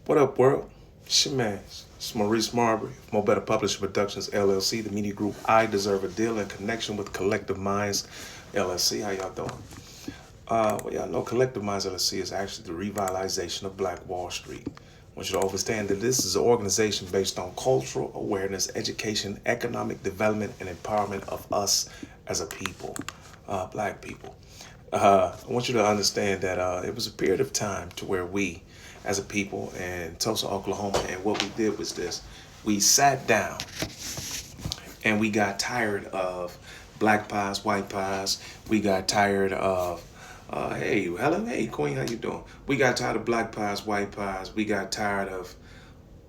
What up, world? It's your man. It's Maurice Marbury of Mo Better Publishing Productions, LLC, the media group I Deserve a Deal in connection with Collective Minds, LLC. How y'all doing? Well, y'all know Collective Minds, LLC is actually the revitalization of Black Wall Street. I want you to understand that this is an organization based on cultural awareness, education, economic development, and empowerment of us as a people, Black people. I want you to understand that it was a period of time to where we, as a people in Tulsa, Oklahoma, and what we did was this: we sat down and we got tired of black pies, white pies. We got tired of hey, hello, hey, Queen, how you doing? We got tired of black pies, white pies. We got tired of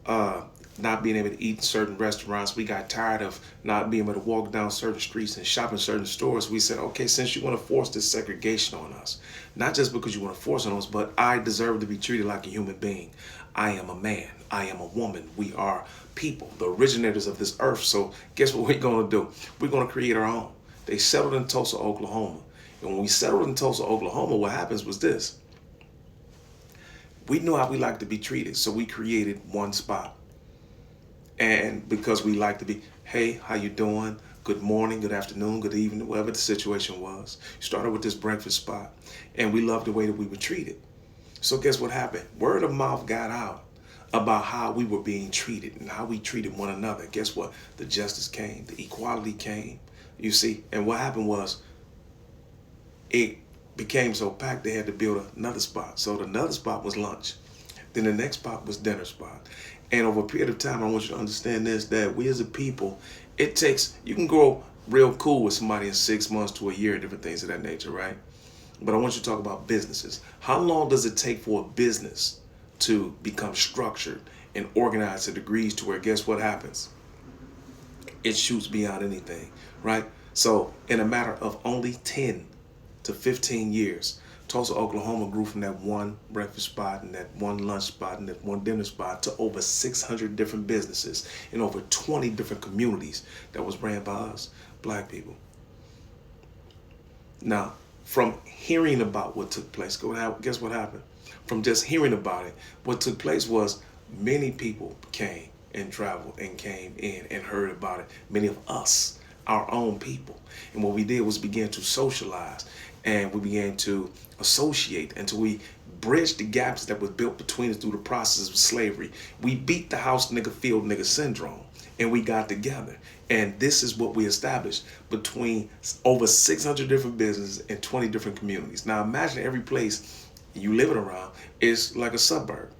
uh, not being able to eat in certain restaurants. We got tired of not being able to walk down certain streets and shop in certain stores. We said, okay, since you want to force this segregation on us, not just because you want to force it on us, but I deserve to be treated like a human being. I am a man. I am a woman. We are people, the originators of this earth. So guess what we're going to do? We're going to create our own. They settled in Tulsa, Oklahoma. And when we settled in Tulsa, Oklahoma, what happens was this. We knew how we like to be treated, so we created one spot. And because we like to be, hey, how you doing? Good morning, good afternoon, good evening, whatever the situation was. Started with this breakfast spot, and we loved the way that we were treated. So guess what happened? Word of mouth got out about how we were being treated and how we treated one another. Guess what? The justice came, the equality came, you see. And what happened was it became so packed they had to build another spot. So another spot was lunch. Then the next spot was dinner spot. And over a period of time, I want you to understand this, that we as a people, it takes, you can grow real cool with somebody in 6 months to a year, different things of that nature, right? But I want you to talk about businesses. How long does it take for a business to become structured and organized to degrees to where, guess what happens? It shoots beyond anything, right? So in a matter of only 10 to 15 years, Tulsa, Oklahoma grew from that one breakfast spot and that one lunch spot and that one dinner spot to over 600 different businesses in over 20 different communities that was ran by us, Black people. Now, from hearing about what took place, guess what happened? From just hearing about it, what took place was many people came and traveled and came in and heard about it. Many of us, our own people. And what we did was begin to socialize and we began to associate until we bridged the gaps that was built between us through the process of slavery. We beat the house nigga field nigga syndrome and we got together. And this is what we established between over 600 different businesses and 20 different communities. Now imagine every place you living around is like a suburb.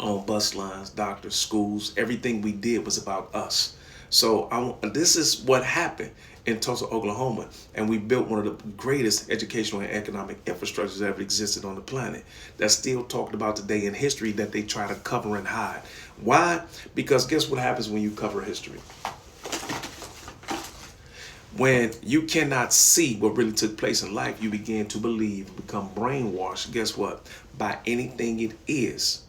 On bus lines, doctors, schools, everything we did was about us. So this is what happened in Tulsa, Oklahoma, and we built one of the greatest educational and economic infrastructures that ever existed on the planet. That's still talked about today in history that they try to cover and hide. Why? Because guess what happens when you cover history? When you cannot see what really took place in life, you begin to believe and become brainwashed, guess what? By anything it is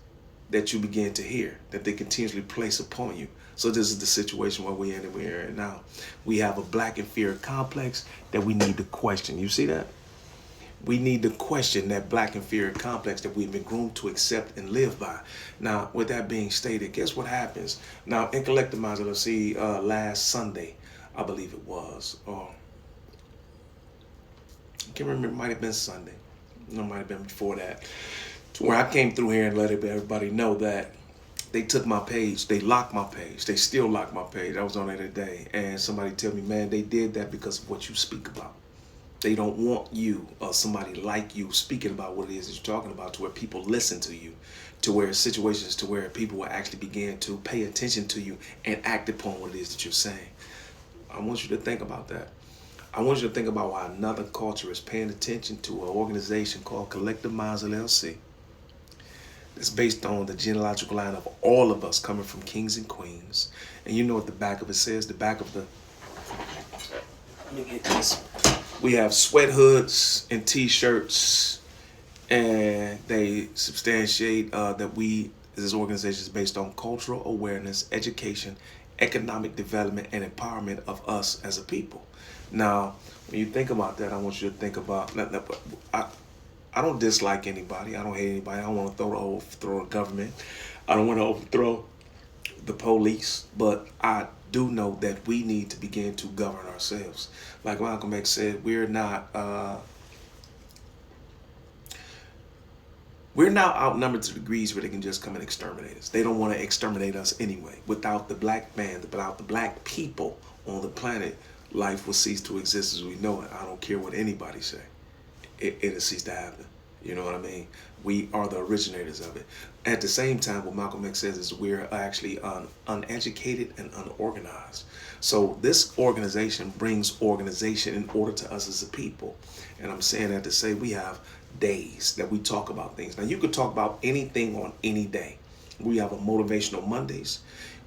that you begin to hear, that they continuously place upon you. So this is the situation where we're in now. We have a black inferior complex that we need to question. You see that? We need to question that black inferior complex that we've been groomed to accept and live by. Now, with that being stated, guess what happens? Now, in Collective Minds, let's see, last Sunday, I believe it was, or I can't remember, it might have been Sunday. It might have been before that, to where I came through here and let everybody know that they took my page, they locked my page, they still lock my page. I was on there today, and somebody tell me, man, they did that because of what you speak about. They don't want you or somebody like you speaking about what it is that you're talking about, to where people listen to you, to where situations to where people will actually begin to pay attention to you and act upon what it is that you're saying. I want you to think about that. I want you to think about why another culture is paying attention to an organization called Collective Minds LLC. It's based on the genealogical line of all of us coming from kings and queens. And you know what the back of it says? The back of the, let me get this. We have sweat hoods and t-shirts, and they substantiate that this organization is based on cultural awareness, education, economic development, and empowerment of us as a people. Now, when you think about that, I want you to think about, I don't dislike anybody. I don't hate anybody. I don't want to overthrow the government. I don't want to overthrow the police. But I do know that we need to begin to govern ourselves. Like Malcolm X said, we're now outnumbered to degrees where they can just come and exterminate us. They don't want to exterminate us anyway. Without the black man, without the black people on the planet, life will cease to exist as we know it. I don't care what anybody say. It'll cease to happen. You know what I mean? We are the originators of it. At the same time, what Malcolm X says is we're actually uneducated and unorganized. So this organization brings organization in order to us as a people. And I'm saying that to say we have days that we talk about things. Now you could talk about anything on any day. We have a motivational Mondays.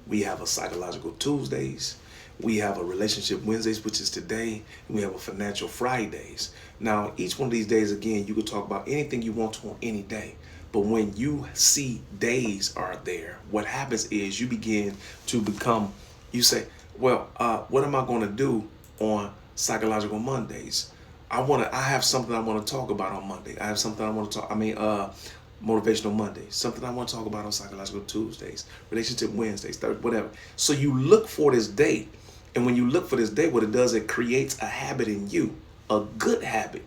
We have a psychological Tuesdays. We have a relationship Wednesdays, which is today. And we have a financial Fridays. Now, each one of these days, again, you could talk about anything you want to on any day. But when you see days are there, what happens is you begin to become, you say, well, what am I going to do on psychological Mondays? I have something I want to talk about on Monday. I have something I want to talk, motivational Mondays, something I want to talk about on psychological Tuesdays, relationship Wednesdays, Thursdays, whatever. So you look for this day. And when you look for this day, what it does, it creates a habit in you, a good habit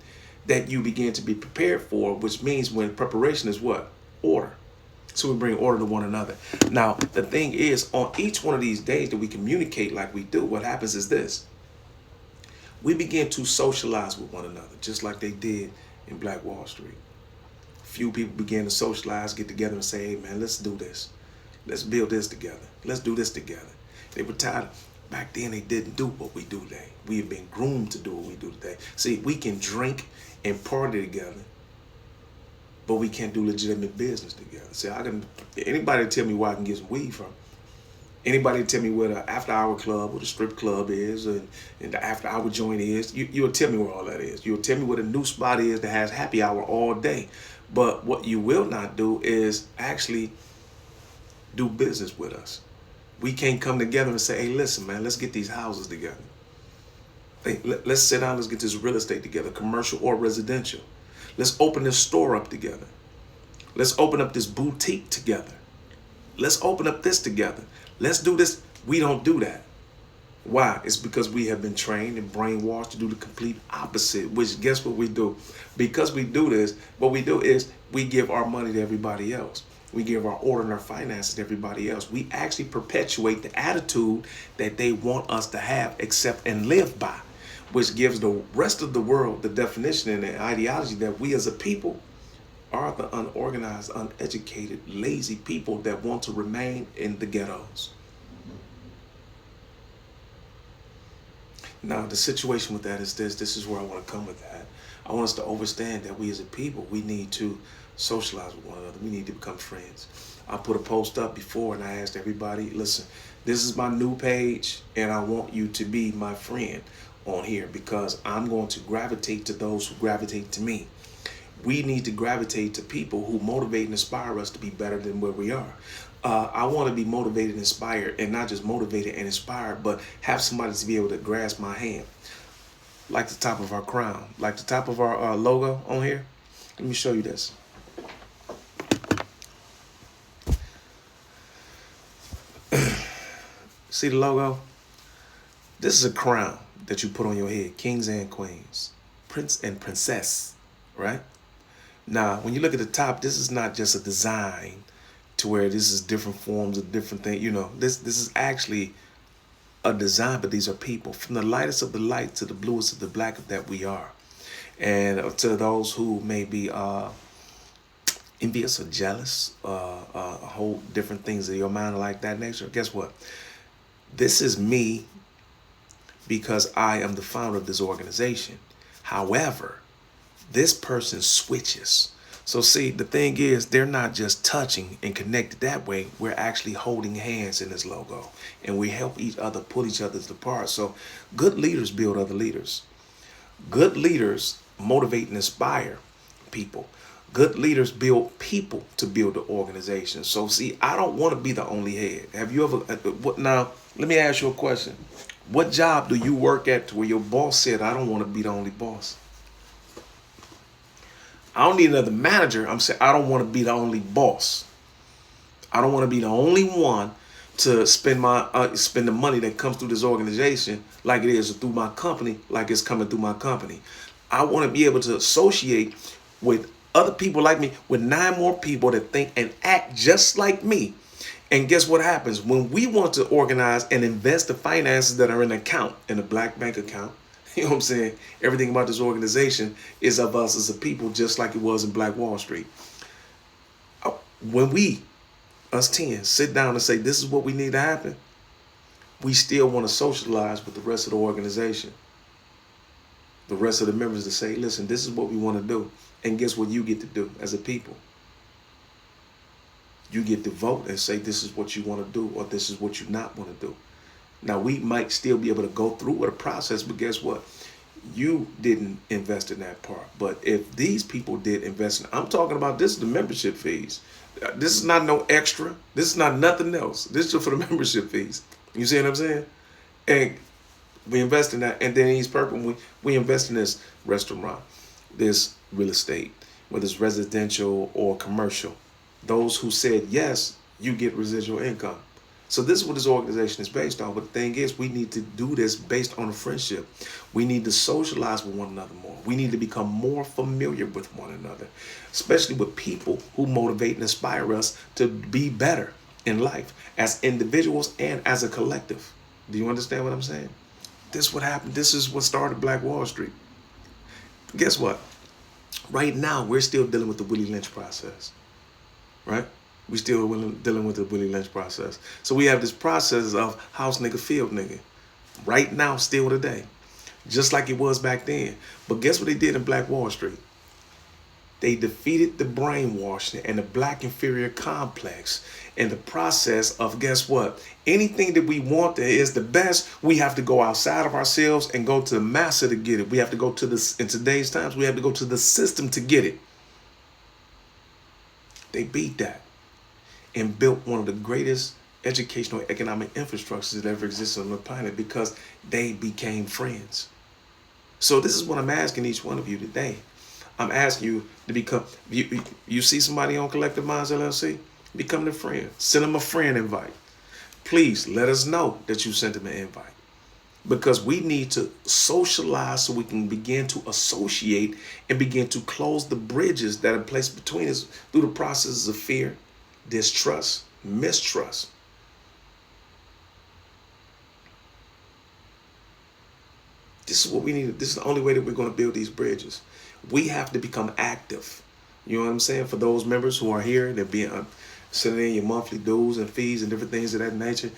that you begin to be prepared for, which means when preparation is what? Order. So we bring order to one another. Now, the thing is, on each one of these days that we communicate like we do, what happens is this. We begin to socialize with one another, just like they did in Black Wall Street. Few people began to socialize, get together and say, hey, man, let's do this. Let's build this together. Let's do this together. They were tired. Back then, they didn't do what we do today. We have been groomed to do what we do today. See, we can drink and party together, but we can't do legitimate business together. See, anybody tell me where I can get some weed from? Anybody tell me where the after-hour club or the strip club is and the after-hour joint is? You'll tell me where all that is. You'll tell me where the new spot is that has happy hour all day. But what you will not do is actually do business with us. We can't come together and say, hey, listen, man, let's get these houses together. Hey, let's sit down, let's get this real estate together, commercial or residential. Let's open this store up together. Let's open up this boutique together. Let's open up this together. Let's do this. We don't do that. Why? It's because we have been trained and brainwashed to do the complete opposite, which guess what we do? Because we do this, what we do is we give our money to everybody else. We give our order and our finances to everybody else. We actually perpetuate the attitude that they want us to have, accept, and live by, which gives the rest of the world the definition and the ideology that we as a people are the unorganized, uneducated, lazy people that want to remain in the ghettos. Now, the situation with that is this. This is where I want to come with that. I want us to understand that we as a people, we need to socialize with one another. We need to become friends. I put a post up before and I asked everybody, listen, this is my new page and I want you to be my friend on here because I'm going to gravitate to those who gravitate to me. We need to gravitate to people who motivate and inspire us to be better than where we are. I want to be motivated and inspired, and not just motivated and inspired, but have somebody to be able to grasp my hand. Like the top of our crown, like the top of our logo on here. Let me show you this. See the logo? This is a crown that you put on your head, kings and queens, prince and princess, right? Now, when you look at the top, this is not just a design to where this is different forms of different things. You know, this is actually a design, but these are people. From the lightest of the light to the bluest of the black that we are. And to those who may be envious or jealous, a whole different things in your mind like that nature, guess what? This is me because I am the founder of this organization. However, this person switches. So see, the thing is, they're not just touching and connected that way. We're actually holding hands in this logo. And we help each other pull each other apart. So good leaders build other leaders. Good leaders motivate and inspire people. Good leaders build people to build the organization. So see, I don't want to be the only head. Have you ever, now, let me ask you a question. What job do you work at to where your boss said, I don't want to be the only boss? I don't need another manager. I'm saying I don't want to be the only boss. I don't want to be the only one to spend the money that comes through this organization like it is through my company, like it's coming through my company. I want to be able to associate with other people like me, with 9 more people that think and act just like me. And guess what happens when we want to organize and invest the finances that are in an account, in a black bank account? You know what I'm saying? Everything about this organization is of us as a people, just like it was in Black Wall Street. When we, us 10, sit down and say, this is what we need to happen, we still want to socialize with the rest of the organization. The rest of the members to say, listen, this is what we want to do. And guess what you get to do as a people? You get to vote and say, this is what you want to do, or this is what you not want to do. Now, we might still be able to go through with a process, but guess what? You didn't invest in that part. But if these people did invest in, I'm talking about this is the membership fees. This is not no extra. This is not nothing else. This is just for the membership fees. You see what I'm saying? And we invest in that. And then in East Purple, we invest in this restaurant, this real estate, whether it's residential or commercial. Those who said yes, you get residual income. So this is what this organization is based on. But the thing is, we need to do this based on a friendship. We need to socialize with one another more. We need to become more familiar with one another, especially with people who motivate and inspire us to be better in life as individuals and as a collective. Do you understand what I'm saying? This is what happened. This is what started Black Wall Street. Guess what? Right now, we're still dealing with the Willie Lynch process, right? We still dealing with the Willie Lynch process. So we have this process of house nigga, field nigga. Right now, still today. Just like it was back then. But guess what they did in Black Wall Street? They defeated the brainwashing and the black inferior complex in the process of, guess what? Anything that we want that is the best, we have to go outside of ourselves and go to the master to get it. We have to go to this, in today's times, we have to go to the system to get it. They beat that and built one of the greatest educational economic infrastructures that ever existed on the planet because they became friends. So this is what I'm asking each one of you today. I'm asking you to become, you see somebody on Collective Minds LLC, become their friend. Send them a friend invite. Please let us know that you sent them an invite, because we need to socialize so we can begin to associate and begin to close the bridges that are placed between us through the processes of fear, distrust, mistrust. This is what we need. This is the only way that we're going to build these bridges. We have to become active. You know what I'm saying? For those members who are here, they're being sending in your monthly dues and fees and different things of that nature.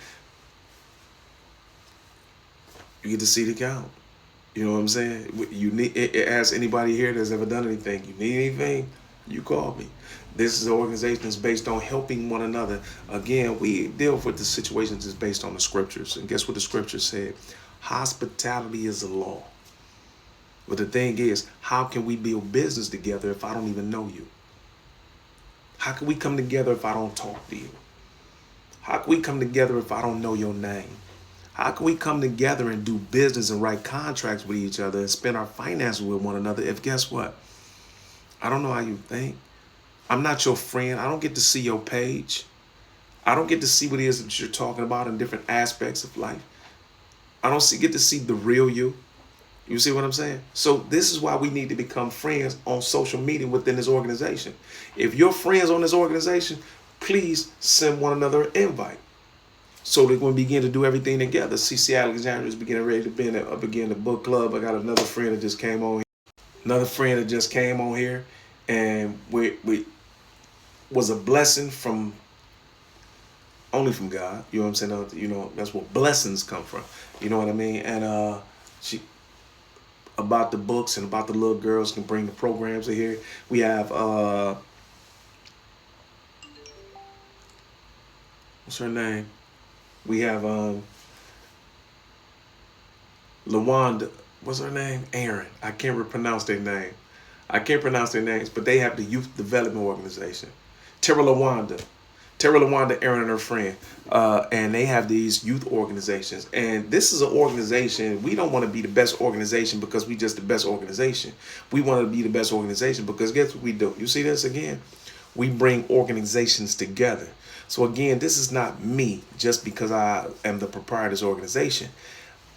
You get to see the count. You know what I'm saying? You need. Ask anybody here that's ever done anything. You need anything? You call me. This is an organization that's based on helping one another. Again, we deal with the situations that's based on the scriptures. And guess what the scriptures said? Hospitality is a law. But the thing is, how can we build business together if I don't even know you? How can we come together if I don't talk to you? How can we come together if I don't know your name? How can we come together and do business and write contracts with each other and spend our finances with one another if, guess what? I don't know how you think. I'm not your friend. I don't get to see your page. I don't get to see what it is that you're talking about in different aspects of life. I don't get to see the real you. You see what I'm saying? So this is why we need to become friends on social media within this organization. If you're friends on this organization, please send one another an invite so that we can begin to do everything together. CC Alexandria is beginning ready to begin the book club. I got another friend that just came on here. Another friend that just came on here, and we was a blessing from only from God. You know what I'm saying? You know, that's where blessings come from. You know what I mean? And she about the books and about the little girls can bring the programs in here. We have what's her name? We have LaWanda. What's her name? Aaron. I can't pronounce their name. I can't pronounce their names, but they have the Youth Development Organization. Tara LaWanda. Terry LaWanda, Aaron, and her friend, and they have these youth organizations. And this is an organization. We don't want to be the best organization because we just the best organization. We want to be the best organization because guess what we do? You see this again? We bring organizations together. So again, this is not me just because I am the proprietor of this organization.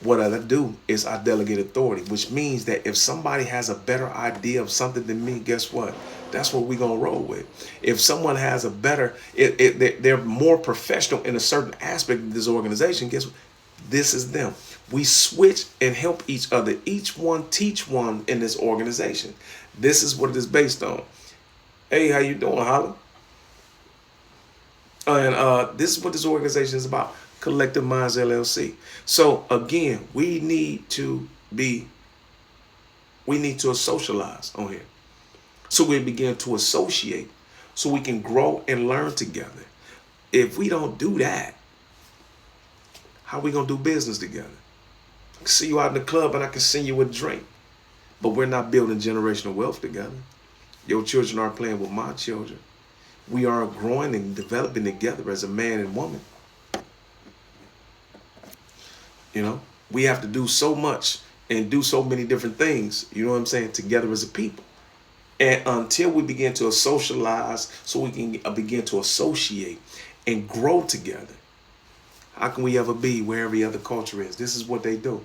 What I do is I delegate authority, which means that if somebody has a better idea of something than me, guess what? That's what we're going to roll with. If someone has a better, they're more professional in a certain aspect of this organization, guess what? This is them. We switch and help each other. Each one teach one in this organization. This is what it is based on. Hey, how you doing, Holla? And this is what this organization is about. Collective Minds LLC. So again, we need to socialize on here. So we begin to associate so we can grow and learn together. If we don't do that, how are we going to do business together? I can see you out in the club and I can send you a drink, but we're not building generational wealth together. Your children aren't playing with my children. We are growing and developing together as a man and woman. You know, we have to do so much and do so many different things, you know what I'm saying, together as a people. And until we begin to socialize so we can begin to associate and grow together, how can we ever be where every other culture is? This is what they do.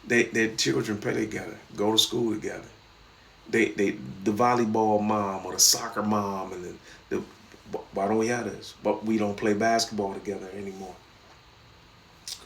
Their children play together, go to school together. The volleyball mom or the soccer mom and why don't we have this? But we don't play basketball together anymore.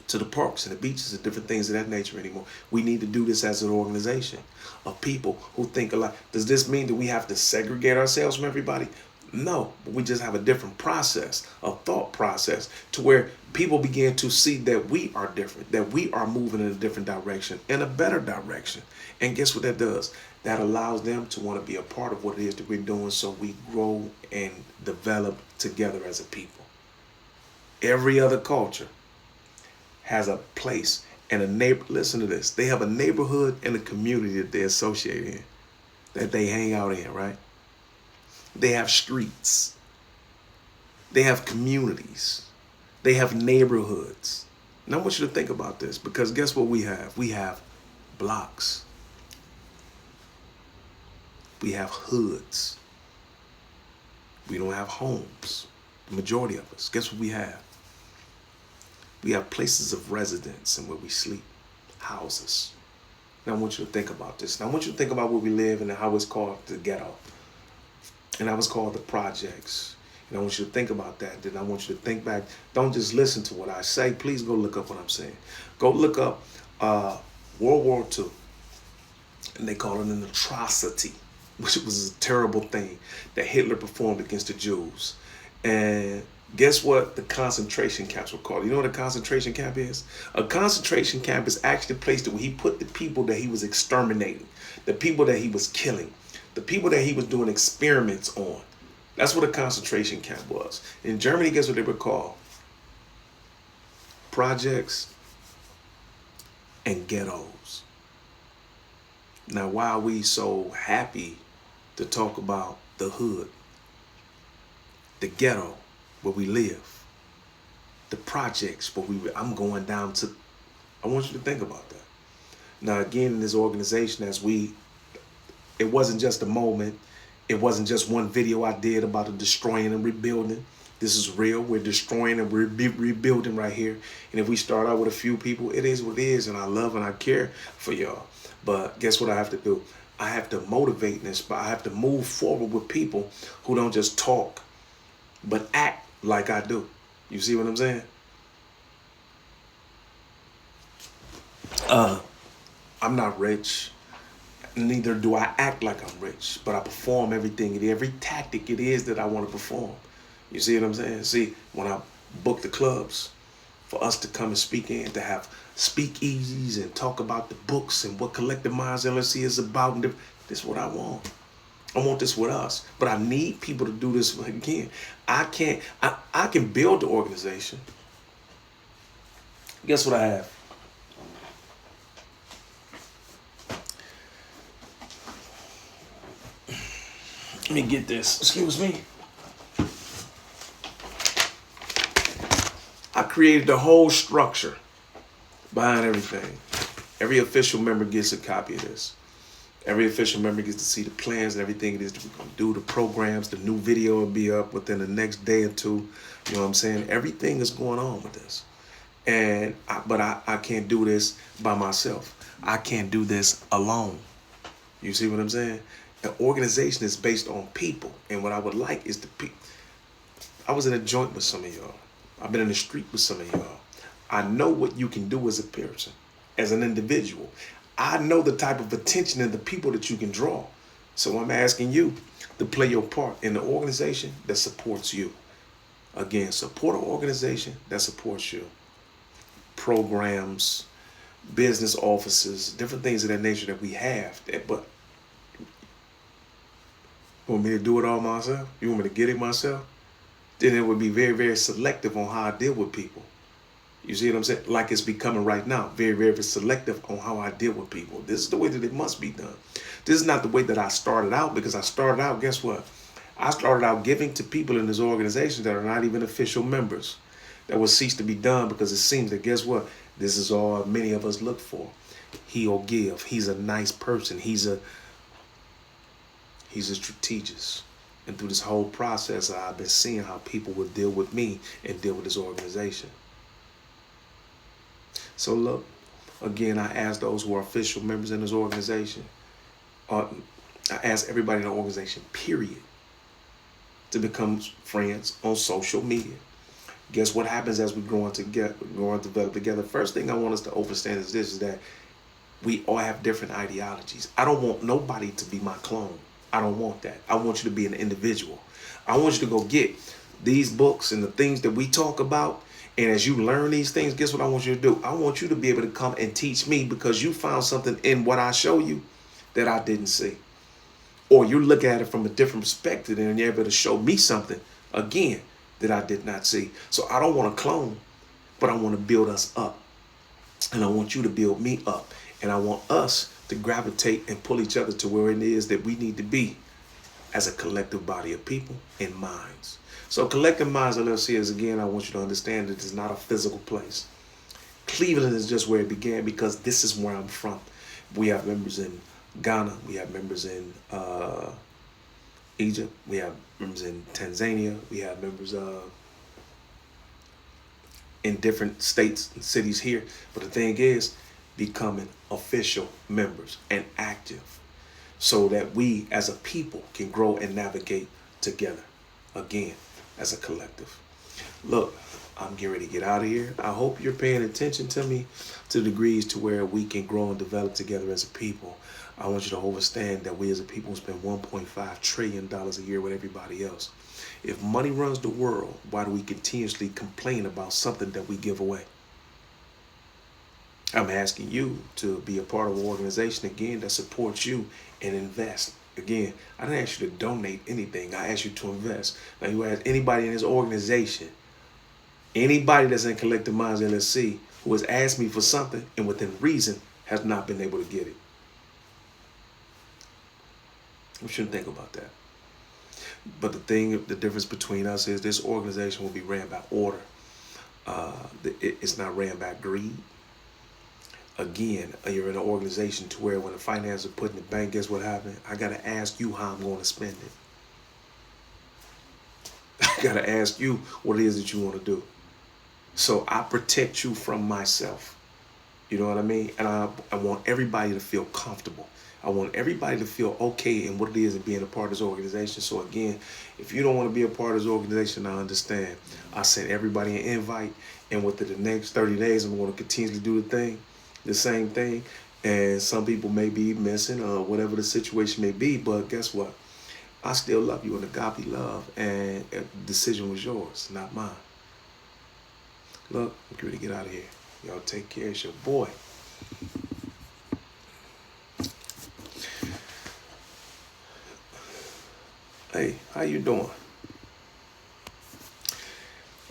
To the parks and the beaches and different things of that nature anymore. We need to do this as an organization of people who think alike. Does this mean that we have to segregate ourselves from everybody? No, but we just have a different process, a thought process, to where people begin to see that we are different, that we are moving in a different direction, in a better direction. And guess what that does? That allows them to want to be a part of what it is that we're doing, so we grow and develop together as a people. Every other culture has a place and a neighbor. Listen to this. They have a neighborhood and a community that they associate in, that they hang out in, right? They have streets. They have communities. They have neighborhoods. And I want you to think about this, because guess what we have? We have blocks. We have hoods. We don't have homes. The majority of us. Guess what we have? We have places of residence and where we sleep, houses. Now I want you to think about this. Now I want you to think about where we live and how it's called the ghetto. And how it's called the projects. And I want you to think about that. Then I want you to think back. Don't just listen to what I say. Please go look up what I'm saying. Go look up World War II. And they call it an atrocity, which was a terrible thing that Hitler performed against the Jews. And guess what the concentration camps were called? You know what a concentration camp is? A concentration camp is actually a place where he put the people that he was exterminating, the people that he was killing, the people that he was doing experiments on. That's what a concentration camp was. In Germany, guess what they were called? Projects and ghettos. Now, why are we so happy to talk about the hood, the ghetto, where we live, the projects where I'm going down to? I want you to think about that. Now, again, in this organization, it wasn't just a moment. It wasn't just one video I did about the destroying and rebuilding. This is real. We're destroying and we're rebuilding right here. And if we start out with a few people, it is what it is. And I love and I care for y'all. But guess what I have to do? I have to motivate and inspire. I have to move forward with people who don't just talk, but act like I do. You see what I'm saying? I'm not rich. Neither do I act like I'm rich, but I perform every tactic it is that I want to perform. You see what I'm saying? See, when I book the clubs for us to come and speak in, to have speakeasies and talk about the books and what Collective Minds LLC is about, and this is what I want. I want this with us, but I need people to do this again. I can build the organization. Guess what I have? Let me get this. Excuse me. I created the whole structure behind everything. Every official member gets a copy of this. Every official member gets to see the plans and everything it is that we're going to do, the programs, the new video will be up within the next day or two. You know what I'm saying? Everything is going on with this. But I can't do this by myself. I can't do this alone. You see what I'm saying? An organization is based on people. And what I would like is the people. I was in a joint with some of y'all. I've been in the street with some of y'all. I know what you can do as a person, as an individual. I know the type of attention and the people that you can draw. So I'm asking you to play your part in the organization that supports you. Again, support an organization that supports you. Programs, business offices, different things of that nature that we have. But you want me to do it all myself? You want me to get it myself? Then it would be very, very selective on how I deal with people. You see what I'm saying? Like it's becoming right now. Very, very selective on how I deal with people. This is the way that it must be done. This is not the way that I started out, because I started out, guess what? I started out giving to people in this organization that are not even official members. That will cease to be done because it seems that, guess what? This is all many of us look for. He'll give. He's a nice person. He's a strategist. And through this whole process, I've been seeing how people will deal with me and deal with this organization. So look, again, I ask those who are official members in this organization, I ask everybody in the organization, period, to become friends on social media. Guess what happens as we grow and develop together? First thing I want us to understand is this, is that we all have different ideologies. I don't want nobody to be my clone. I don't want that. I want you to be an individual. I want you to go get these books and the things that we talk about. And as you learn these things, guess what I want you to do? I want you to be able to come and teach me, because you found something in what I show you that I didn't see. Or you look at it from a different perspective and you're able to show me something, again, that I did not see. So I don't want to clone, but I want to build us up. And I want you to build me up. And I want us to gravitate and pull each other to where it is that we need to be as a collective body of people and minds. So Collective Minds LLC is, again, I want you to understand that it's not a physical place. Cleveland is just where it began, because this is where I'm from. We have members in Ghana. We have members in Egypt. We have members in Tanzania. We have members in different states and cities here. But the thing is, becoming official members and active, so that we as a people can grow and navigate together, again, as a collective. Look, I'm getting ready to get out of here. I hope you're paying attention to me to degrees to where we can grow and develop together as a people. I want you to understand that we as a people spend $1.5 trillion a year with everybody else. If money runs the world, why do we continuously complain about something that we give away? I'm asking you to be a part of an organization, again, that supports you and invest. Again, I didn't ask you to donate anything. I asked you to invest. Now, you ask anybody in this organization, anybody that's in Collective Minds LLC, who has asked me for something and within reason has not been able to get it. We shouldn't think about that. But the difference between us is this organization will be ran by order. It's not ran by greed. Again, you're in an organization to where when the finances are put in the bank, guess what happened? I got to ask you how I'm going to spend it. I got to ask you what it is that you want to do. So I protect you from myself. You know what I mean? And I want everybody to feel comfortable. I want everybody to feel okay in what it is and being a part of this organization. So again, if you don't want to be a part of this organization, I understand. I sent everybody an invite, and within the next 30 days, I'm going to continuously do the same thing. And some people may be missing or whatever the situation may be, but guess what? I still love you in agape love, and the decision was yours, not mine. Look, I'm ready to get out of here. Y'all take care. It's your boy. Hey, how you doing?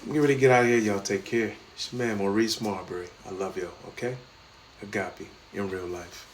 I'm getting ready to get out of here. Y'all take care. It's your man, Maurice Marbury. I love y'all, okay? Agape in real life.